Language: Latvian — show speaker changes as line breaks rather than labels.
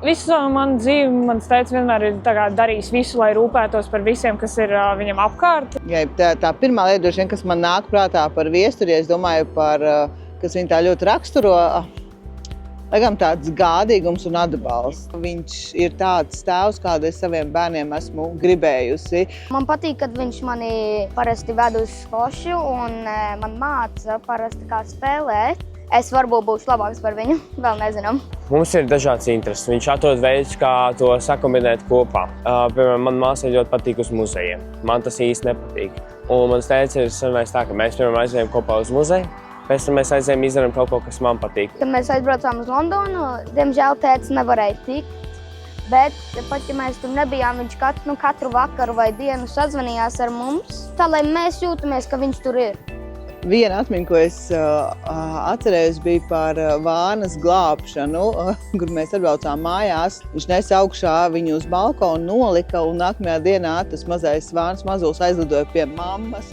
Visu manu dzīvi mans tēvs vienmēr ir darījis visu, lai rūpētos par visiem, kas ir viņam apkārt.
Ja, tā pirmā lieta, droši vien, kas man nāk prātā par viesturi, es domāju par, kas viņu tā ļoti raksturo, laikam tāds gādīgums un atbalsts. Viņš ir tāds tēvs, kādu es saviem bērniem esmu gribējusi.
Man patīk, kad viņš mani parasti ved uz skošu un man māca parasti kā spēlēt. Es varbūt būšu labāks par viņu, vēl nezinām.
Mums ir dažāds intereses. Viņš atrod veidus, kā to sakombinēt kopā. Piemēram, man māsai ļoti patīk uz muzejiem. Man tas īsti nepatīk. Un mans tēvs ir sanācis tā, ka mēs piemēram aizējām kopā uz muzeju, pēc tam mēs aizējām izdarām kaut ko, kas man patīk.
Kad mēs aizbraucām uz Londonu, diemžēl tēvs nevarēja tikt. Bet pat, ja mēs tur nebijām, viņš katru vakaru vai dienu sazvanījās ar mums, tā lai mēs jūtamies, ka viņš tur ir.
Viena atmiņa, ko es atcerējos, bija par vānas glābšanu, kur mēs atbraucām mājās. Viņš nesa augšā viņu uz balkonu, nolika un nākamajā dienā tas mazais vānas mazulis aizlidoja pie mammas.